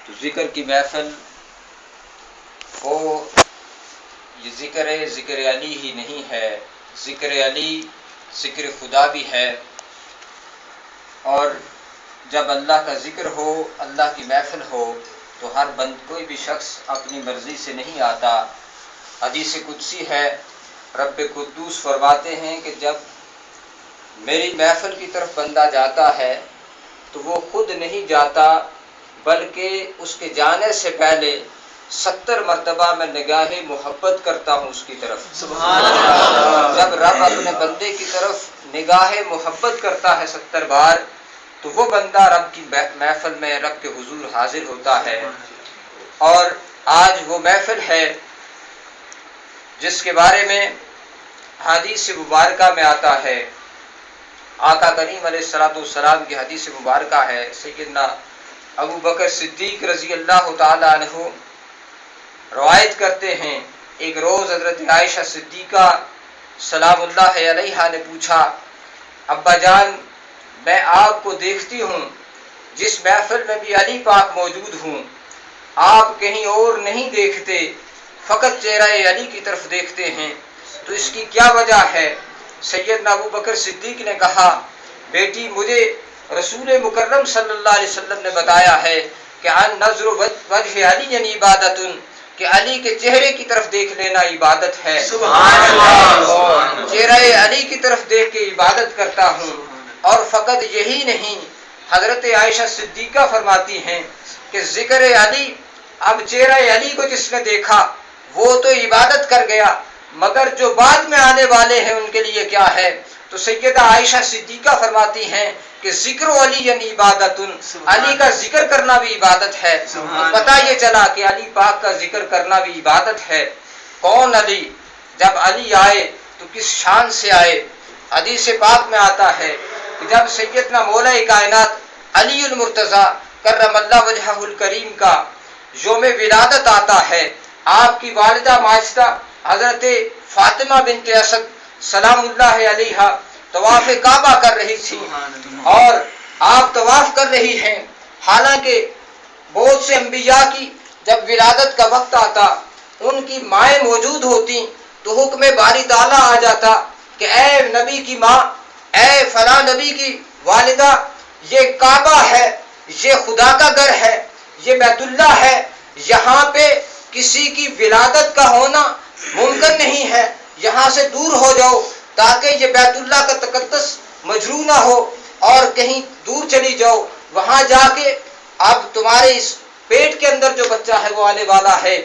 تو ذکر کی محفل وہ یہ ذکر ہے، ذکر علی ہی نہیں ہے، ذکر علی ذکر خدا بھی ہے۔ اور جب اللہ کا ذکر ہو، اللہ کی محفل ہو، تو ہر کوئی بھی شخص اپنی مرضی سے نہیں آتا۔ حدیث قدسی ہے، رب قدوس فرماتے ہیں کہ جب میری محفل کی طرف بندہ جاتا ہے تو وہ خود نہیں جاتا، بلکہ اس کے جانے سے پہلے 70 مرتبہ میں نگاہ محبت کرتا ہوں اس کی طرف۔ سبحان اللہ۔ جب رب اپنے بندے کی طرف نگاہ محبت کرتا ہے 70 بار، تو وہ بندہ رب کی محفل میں، رب کے حضور حاضر ہوتا ہے۔ اور آج وہ محفل ہے جس کے بارے میں حدیث مبارکہ میں آتا ہے، آقا کریم علیہ السلام کی حدیث مبارکہ ہے، سیدنا ابو بکر صدیق رضی اللہ تعالی عنہ روایت کرتے ہیں، ایک روز حضرت عائشہ صدیقہ سلام اللہ علیہا نے پوچھا، ابا جان میں آپ کو دیکھتی ہوں، جس محفل میں بھی علی پاک موجود ہوں، آپ کہیں اور نہیں دیکھتے، فقط چہرہ علی کی طرف دیکھتے ہیں، تو اس کی کیا وجہ ہے؟ سیدنا ابو بکر صدیق نے کہا، بیٹی مجھے رسول مکرم صلی اللہ علیہ وسلم نے بتایا ہے کہ ان نظر وجہ علی یعنی عبادت، کہ علی کے چہرے کی طرف دیکھ لینا عبادت ہے۔ سبحان اللہ۔ چہرہ علی کی طرف دیکھ کے عبادت کرتا ہوں۔ اور فقط یہی نہیں، حضرت عائشہ صدیقہ فرماتی ہیں کہ ذکر علی، اب چہرہ علی کو جس نے دیکھا وہ تو عبادت کر گیا، مگر جو بعد میں آنے والے ہیں ان کے لیے کیا ہے؟ تو سیدہ عائشہ صدیقہ فرماتی ہیں کہ ذکر علی یعنی عبادت، علی کا ذکر کرنا بھی عبادت ہے۔ تو پتہ یہ چلا کہ علی پاک کا ذکر کرنا بھی عبادت ہے۔ کون علی؟ جب علی آئے تو کس شان سے آئے؟ حدیث پاک میں آتا ہے کہ جب سیدنا مولا کائنات علی المرتضیٰ کرم اللہ وجہہ الکریم کا یوم ولادت آتا ہے، آپ کی والدہ ماجدہ حضرت فاطمہ بنت اسد سلام اللہ علیہا طواف کعبہ کر رہی تھی، اور آپ طواف کر رہی ہیں، حالانکہ بہت سے انبیاء کی جب ولادت کا وقت آتا ان کی مائیں موجود ہوتی تو حکم باری تعالیٰ آ جاتا کہ اے نبی کی ماں، اے فلاں نبی کی والدہ، یہ کعبہ ہے، یہ خدا کا گھر ہے، یہ بیت اللہ ہے، یہاں پہ کسی کی ولادت کا ہونا ممکن نہیں ہے، یہاں سے دور ہو جاؤ تاکہ یہ بیت اللہ کا تقدس مجروح نہ ہو، اور کہیں دور چلی جاؤ، وہاں جا کے اب تمہارے اس پیٹ کے اندر جو بچہ ہے وہ آنے والا ہے۔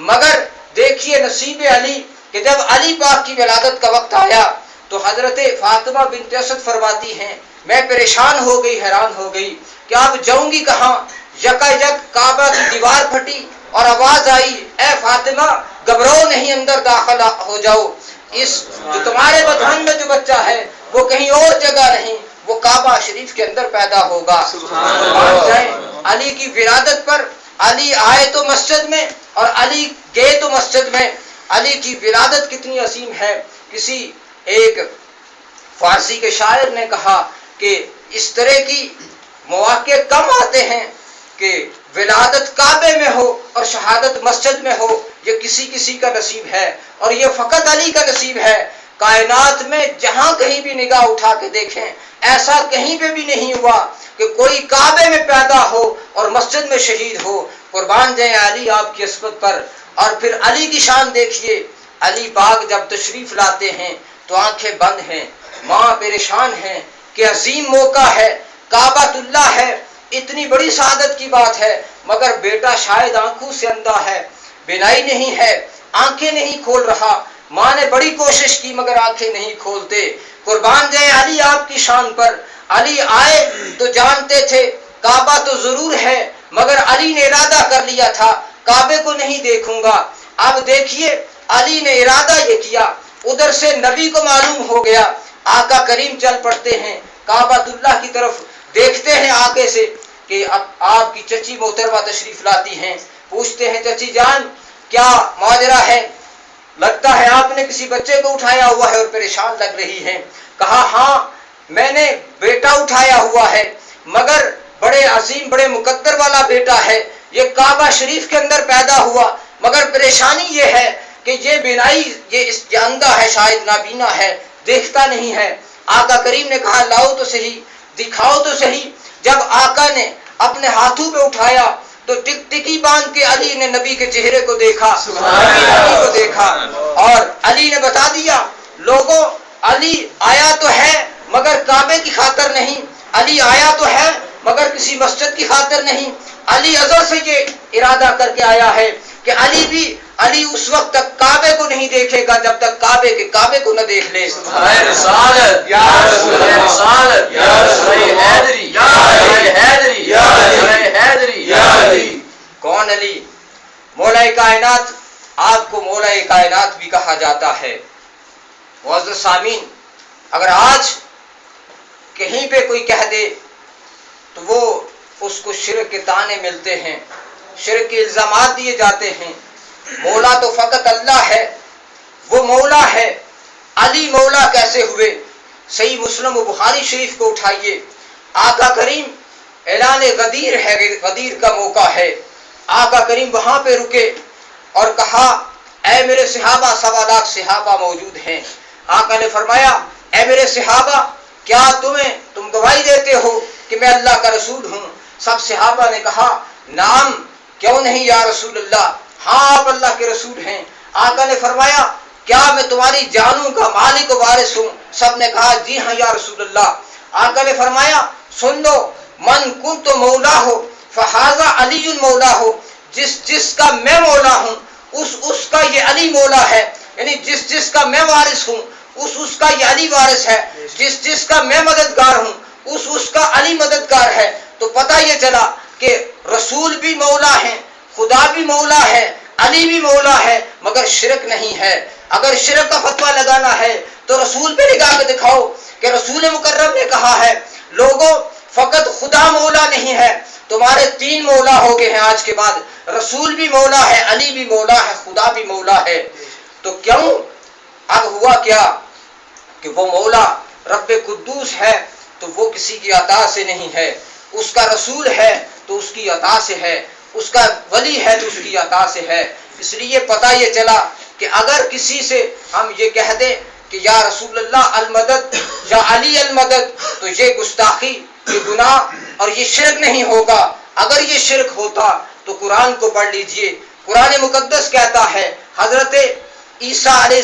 مگر دیکھیے نصیب علی کہ جب علی پاک کی ولادت کا وقت آیا تو حضرت فاطمہ بنت اسد فرماتی ہیں، میں پریشان ہو گئی، حیران ہو گئی کہ اب جاؤں گی کہاں؟ یکا یک کعبہ کی دیوار پھٹی اور آواز آئی، اے فاطمہ گھبراؤ نہیں، اندر داخل ہو جاؤ، اس جو تمہارے بدن میں جو بچہ ہے وہ کہیں اور جگہ نہیں، وہ کعبہ شریف کے اندر پیدا ہوگا۔ علی کی ولادت پر علی آئے تو مسجد میں اور علی گئے تو مسجد میں۔ علی کی ولادت کتنی عظیم ہے۔ کسی ایک فارسی کے شاعر نے کہا کہ اس طرح کی مواقع کم آتے ہیں کہ ولادت کعبے میں ہو اور شہادت مسجد میں ہو، یہ کسی کسی کا نصیب ہے، اور یہ فقط علی کا نصیب ہے۔ کائنات میں جہاں کہیں بھی نگاہ اٹھا کے دیکھیں، ایسا کہیں پہ بھی نہیں ہوا کہ کوئی کعبے میں پیدا ہو اور مسجد میں شہید ہو۔ قربان جائیں علی آپ کی عصمت پر۔ اور پھر علی کی شان دیکھیے، علی پاک جب تشریف لاتے ہیں تو آنکھیں بند ہیں، ماں پریشان ہیں کہ عظیم موقع ہے، کعبۃ اللہ ہے، اتنی بڑی سعادت کی بات ہے، مگر بیٹا شاید آنکھوں سے اندھا ہے، بینائی نہیں ہے، آنکھیں نہیں کھول رہا۔ ماں نے بڑی کوشش کی مگر آنکھیں نہیں کھولتے۔ قربان جائے علی آپ کی شان پر۔ علی آئے تو جانتے تھے کعبہ تو ضرور ہے، مگر علی نے ارادہ کر لیا تھا کعبے کو نہیں دیکھوں گا۔ اب دیکھیے علی نے ارادہ یہ کیا، ادھر سے نبی کو معلوم ہو گیا، آقا کریم چل پڑتے ہیں کعبۃ اللہ کی طرف، دیکھتے ہیں آگے سے کہ اب آپ کی چچی محترمہ تشریف لاتی ہیں، پوچھتے ہیں چچی جان کیا ماجرا ہے؟ لگتا ہے آپ نے کسی بچے کو اٹھایا ہوا ہے اور پریشان لگ رہی ہیں۔ کہا ہاں میں نے بیٹا اٹھایا ہوا ہے، مگر بڑے عظیم بڑے مقدر والا بیٹا ہے، یہ کعبہ شریف کے اندر پیدا ہوا، مگر پریشانی یہ ہے کہ یہ بینائی یہ اندھا ہے، شاید نابینا ہے، دیکھتا نہیں ہے۔ آقا کریم نے کہا لاؤ تو صحیح، دکھاؤ تو صحیح۔ جب آقا نے اپنے ہاتھوں پہ اٹھایا تو ٹکی باندھ کے علی نے نبی کے چہرے کو دیکھا، نبی کو دیکھا، اور علی نے بتا دیا لوگوں علی آیا تو ہے مگر کعبے کی خاطر نہیں، علی آیا تو ہے مگر کسی مسجد کی خاطر نہیں، علی ازل سے یہ ارادہ کر کے آیا ہے کہ علی اس وقت تک کعبے کو نہیں دیکھے گا جب تک کعبے کو نہ دیکھ لے۔ رسالت یا رسول رسالت یا رسول حیدری یا حیدری یا حیدری یا علی۔ کون علی؟ مولا کائنات، آپ کو مولا کائنات بھی کہا جاتا ہے۔ معزز سامعین، اگر آج کہیں پہ کوئی کہہ دے تو وہ اس کو شرک کے طعنے ملتے ہیں، شرک کے الزامات دیے جاتے ہیں۔ مولا تو فقط اللہ ہے، وہ مولا ہے۔ علی مولا کیسے ہوئے؟ صحیح مسلم و بخاری شریف کو اٹھائیے، آقا کریم اعلان غدیر ہے، غدیر کا موقع ہے، آقا کریم وہاں پہ رکے اور کہا اے میرے صحابہ، 1.25 لاکھ صحابہ موجود ہیں۔ آقا نے فرمایا اے میرے صحابہ، کیا تم گواہی دیتے ہو کہ میں اللہ کا رسول ہوں؟ سب صحابہ نے کہا نعم، کیوں نہیں یا رسول اللہ، ہاں آپ اللہ کے رسول ہیں۔ آقا نے فرمایا کیا میں تمہاری جانوں کا مالک و وارث ہوں؟ سب نے کہا جی ہاں یا رسول اللہ۔ آقا نے فرمایا سن لو، من کنت مولا ہو فہذا علی مولا ہو، جس کا میں مولا ہوں اس کا یہ علی مولا ہے، یعنی جس کا میں وارث ہوں اس کا یہ علی وارث ہے، جس کا میں مددگار ہوں اس کا علی مددگار ہے۔ تو پتہ یہ چلا کہ رسول بھی مولا ہے، خدا بھی مولا ہے، علی بھی مولا ہے، مگر شرک نہیں ہے۔ اگر شرک کا فتویٰ لگانا ہے تو رسول پہ لگا کے دکھاؤ کہ رسول مکرم نے کہا ہے لوگوں فقط خدا مولا نہیں ہے، تمہارے 3 مولا ہو گئے ہیں آج کے بعد، رسول بھی مولا ہے، علی بھی مولا ہے، خدا بھی مولا ہے۔ تو کیوں؟ اب ہوا کیا کہ وہ مولا رب قدوس ہے تو وہ کسی کی عطا سے نہیں ہے، اس کا رسول ہے تو اس کی عطا سے ہے، اس کا ولی ہے تو اس کی عطا سے ہے۔ اس لیے پتہ یہ چلا کہ اگر کسی سے ہم یہ کہہ دیں کہ یا رسول اللہ المدد یا علی المدد تو یہ گستاخی، یہ گناہ اور یہ شرک نہیں ہوگا۔ اگر یہ شرک ہوتا تو قرآن کو پڑھ لیجئے، قرآن مقدس کہتا ہے، حضرت عیسیٰ علیہ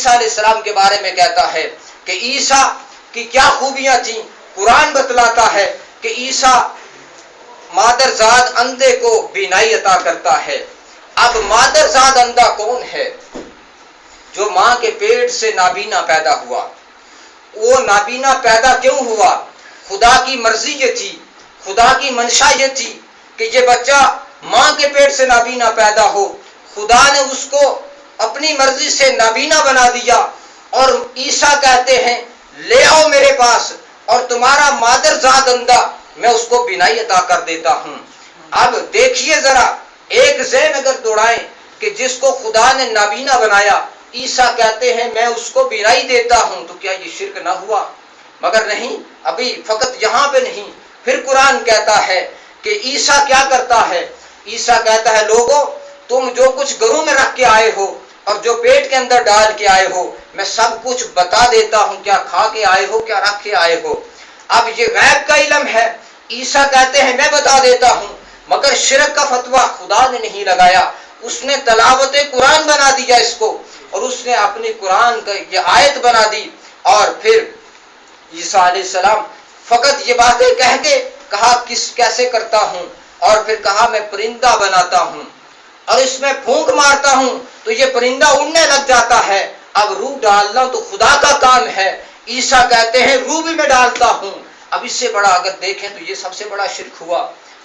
السلام کے بارے میں کہتا ہے کہ عیسیٰ کی کیا خوبیاں تھیں۔ قرآن بتلاتا ہے کہ عیسیٰ مادرزاد اندھے کو بینائی عطا کرتا ہے۔ اب مادرزاد اندھا کون ہے؟ جو ماں کے پیٹ سے نابینا پیدا ہوا۔ وہ نابینا پیدا کیوں ہوا؟ خدا کی مرضی یہ تھی، خدا کی منشا یہ تھی کہ یہ بچہ ماں کے پیٹ سے نابینا پیدا ہو۔ خدا نے اس کو اپنی مرضی سے نابینا بنا دیا، اور عیسیٰ کہتے ہیں لے آؤ میرے پاس اور تمہارا مادرزاد اندھا میں اس کو بینائی عطا کر دیتا ہوں۔ اب دیکھیے ذرا، ایک ذہن اگر دوڑائیں کہ جس کو خدا نے نابینا بنایا، عیسیٰ کہتے ہیں میں اس کو بینائی دیتا ہوں، تو کیا یہ شرک نہ ہوا؟ مگر نہیں، ابھی فقط یہاں پہ نہیں، پھر قرآن کہتا ہے کہ عیسیٰ کیا کرتا ہے؟ عیسیٰ کہتا ہے لوگوں تم جو کچھ گھروں میں رکھ کے آئے ہو اور جو پیٹ کے اندر ڈال کے آئے ہو میں سب کچھ بتا دیتا ہوں، کیا کھا کے آئے ہو، کیا رکھ کے آئے ہو۔ اب یہ غیب کا علم ہے، عیسیٰ کہتے ہیں میں بتا دیتا ہوں، مگر شرک کا فتویٰ خدا نے نہیں لگایا، اس نے تلاوت قرآن بنا دیا اس کو، اور اس نے اپنی قرآن کا یہ آیت بنا دی۔ اور پھر عیسیٰ علیہ السلام فقط یہ باتیں کہہ کے کہا کیسے کرتا ہوں، اور پھر کہا میں پرندہ بناتا ہوں اور اس میں پھونک مارتا ہوں تو یہ پرندہ اڑنے لگ جاتا ہے۔ اب روح ڈالنا تو خدا کا کام ہے، عیسیٰ کہتے ہیں روح بھی میں ڈالتا ہوں۔ اب اس سے بڑا اگر دیکھیں تو یہ سب سے بڑا شرک ہوا،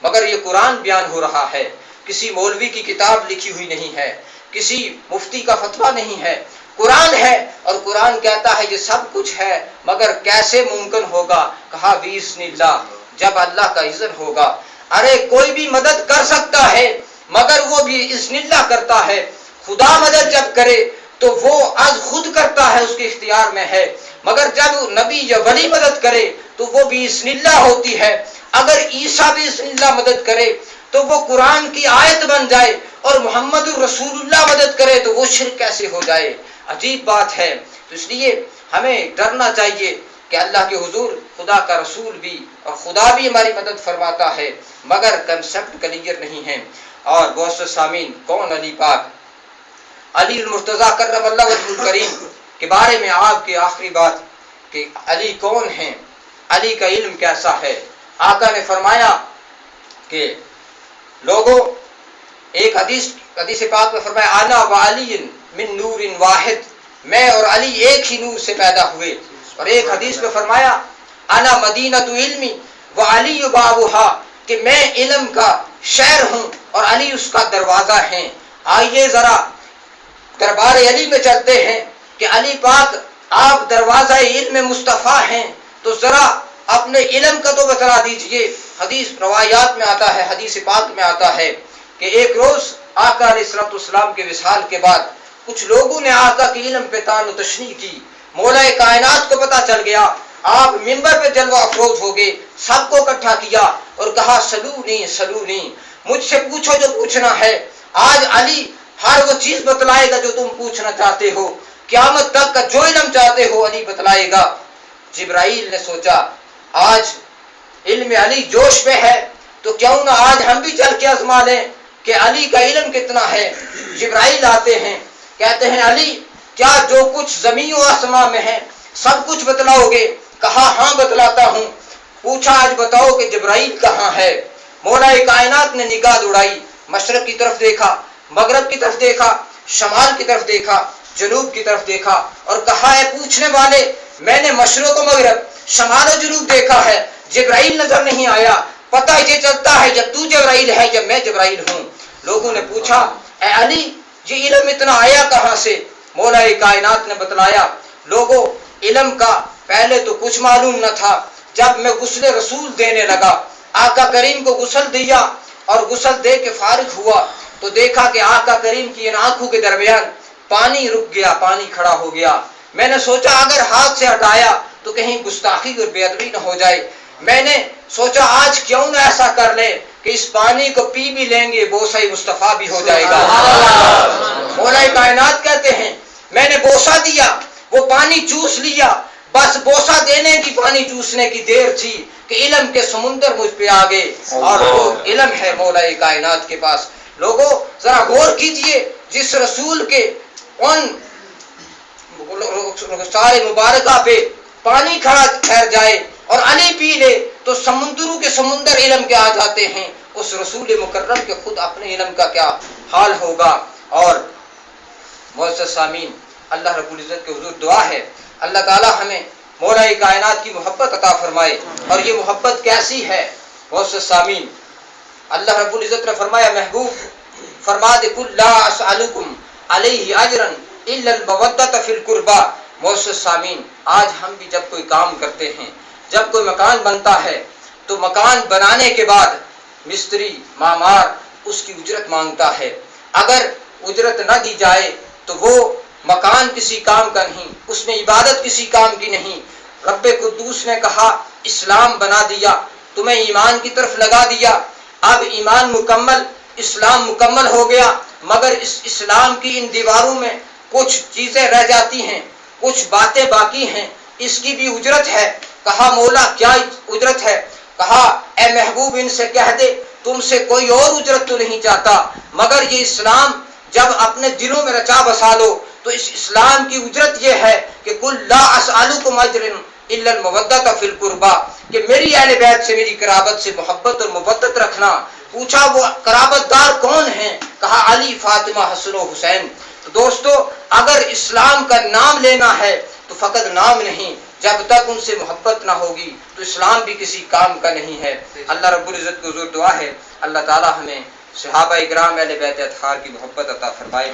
مگر یہ قرآن بیان ہو رہا ہے، کسی مولوی کی کتاب لکھی ہوئی نہیں ہے، کسی مفتی کا فتویٰ نہیں ہے، قرآن ہے، اور قرآن کہتا ہے یہ سب کچھ ہے، مگر کیسے ممکن ہوگا؟ کہا بِإِذْنِ اللَّهِ، جب اللہ کا اذن ہوگا۔ ارے کوئی بھی مدد کر سکتا ہے مگر وہ بھی اذن اللہ کرتا ہے۔ خدا مدد جب کرے تو وہ از خود کرتا ہے، اس کے اختیار میں ہے، مگر جب نبی یا ولی مدد کرے تو وہ بھی اذن اللہ ہوتی ہے۔ اگر عیسیٰ بھی اذن اللہ مدد کرے تو وہ قرآن کی آیت بن جائے اور محمد رسول اللہ مدد کرے تو وہ شرک کیسے ہو جائے؟ عجیب بات ہے۔ تو اس لیے ہمیں ڈرنا چاہیے کہ اللہ کے حضور خدا کا رسول بھی اور خدا بھی ہماری مدد فرماتا ہے، مگر کنسپٹ کلیئر نہیں ہے۔ اور بہت سے سامعین، کون علی پاک؟ علی المرتضیٰ کرم اللہ وجہہ الکریم کے بارے میں آپ کی آخری بات کہ علی کون ہیں، علی کا علم کیسا ہے؟ آقا نے فرمایا کہ لوگوں، ایک حدیث پاک میں فرمایا انا و علی من نور واحد، میں اور علی ایک ہی نور سے پیدا ہوئے۔ اور ایک حدیث میں فرمایا انا مدینۃ علمی و علی بابھا، کہ میں علم کا شہر ہوں اور علی اس کا دروازہ ہے۔ آئیے ذرا دربار علی میں چلتے ہیں کہ علی پاک آپ دروازہ علم مصطفیٰ ہیں، تو ذرا اپنے علم کا تو بتلا دیجئے۔ حدیث روایات میں آتا ہے، حدیث پاک میں آتا ہے کہ ایک روز آقا علیہ الصلوۃ والسلام کے وصال کے بعد کچھ لوگوں نے آقا کے علم پہ طعن و تشنیع کی، مولا کائنات کو پتہ چل گیا، آپ ممبر پہ جلوہ افروز ہو گئے، سب کو اکٹھا کیا اور کہا سلونی، مجھ سے پوچھو جو پوچھنا ہے، آج علی ہر وہ چیز بتلائے گا جو تم پوچھنا چاہتے ہو، قیامت تک کا جو علم چاہتے ہو علی بتلائے گا۔ جبرائیل نے سوچا آج علم علی جوش میں ہے تو کیوں نہ آج ہم بھی چل کے آزما لیں کہ علی کا علم کتنا ہے۔ جبرائیل آتے ہیں، کہتے ہیں علی کیا جو کچھ زمین و آسمان میں ہے سب کچھ بتلاؤ گے؟ کہا ہاں بتلاتا ہوں۔ پوچھا آج بتاؤ کہ جبرائیل کہاں ہے؟ مولا کائنات نے نگاہ دوڑائی، مشرق کی طرف دیکھا، مغرب کی طرف دیکھا، شمال کی طرف دیکھا، جنوب کی طرف دیکھا اور کہا ہے پوچھنے والے میں نے مشرق و مغرب، شمال و جنوب دیکھا ہے، جبرائیل نظر نہیں آیا۔ پتہ یہ چلتا ہے جب تو جبرائیل ہے جب میں جبرائیل ہوں۔ لوگوں نے پوچھا اے علی یہ علم اتنا آیا کہاں سے؟ مولا کائنات نے بتلایا لوگوں علم کا پہلے تو کچھ معلوم نہ تھا، جب میں غسل رسول دینے لگا، آقا کریم کو غسل دیا اور غسل دے کے فارغ ہوا تو دیکھا کہ آقا کریم کی ان آنکھوں کے درمیان پانی رک گیا، پانی کھڑا ہو گیا۔ میں نے سوچا اگر ہاتھ سے ہٹایا تو کہیں گستاخی اور بے ادبی نہ ہو جائے۔ میں نے سوچا آج کیوں نہ ایسا کر لیں کہ اس پانی کو پی بھی لیں گے، بوسہ مصطفیٰ بھی ہو جائے گا۔ مولا کائنات کہتے ہیں میں نے بوسہ دیا، وہ پانی چوس لیا، بس بوسہ دینے کی پانی چوسنے کی دیر تھی کہ علم کے سمندر مجھ پہ آ گئے، اور وہ علم ہے مولا کائنات کے پاس۔ لوگوں ذرا غور کیجئے، جس رسول کے ان سارے مبارکہ پہ پانی کھڑا ٹھہر جائے اور علی پی لے تو سمندروں کے سمندر علم کے آ جاتے ہیں، اس رسول مکرم کے خود اپنے علم کا کیا حال ہوگا۔ اور معزز سامعین، اللہ رب العزت کے حضور دعا ہے اللہ تعالی ہمیں مولا کائنات کی محبت عطا فرمائے۔ اور یہ محبت کیسی ہے معزز سامعین؟ اللہ رب العزت نے فرمایا محبوب فرما دے قل لا اسألکم علیہ اجرا الا المودۃ فی القربى۔ معزز سامعین، آج ہم بھی جب کوئی کام کرتے ہیں، جب کوئی مکان بنتا ہے تو مکان بنانے کے بعد مستری معمار اس کی اجرت مانگتا ہے، اگر اجرت نہ دی جائے تو وہ مکان کسی کام کا نہیں، اس میں عبادت کسی کام کی نہیں۔ رب قدوس نے کہا اسلام بنا دیا، تمہیں ایمان کی طرف لگا دیا، اب ایمان مکمل، اسلام مکمل ہو گیا، مگر اس اسلام کی ان دیواروں میں کچھ چیزیں رہ جاتی ہیں، کچھ باتیں باقی ہیں، اس کی بھی اجرت ہے۔ کہا مولا کیا اجرت ہے؟ کہا اے محبوب ان سے کہہ دے تم سے کوئی اور اجرت تو نہیں چاہتا، مگر یہ اسلام جب اپنے دلوں میں رچا بسا لو تو اس اسلام کی اجرت یہ ہے کہ قل لا اسألکم اجرا الا المودۃ فی القربى، کہ میری اہل بیت سے، میری قرابت سے محبت اور مودت رکھنا۔ پوچھا وہ قرابت دار کون ہیں؟ کہا علی، فاطمہ، حسن و حسین۔ تو دوستو اگر اسلام کا نام لینا ہے تو فقط نام نہیں، جب تک ان سے محبت نہ ہوگی تو اسلام بھی کسی کام کا نہیں ہے۔ اللہ رب العزت کو حضور دعا ہے اللہ تعالی ہمیں صحابہ اکرام اہل بیت اطہار کی محبت عطا فرمائے۔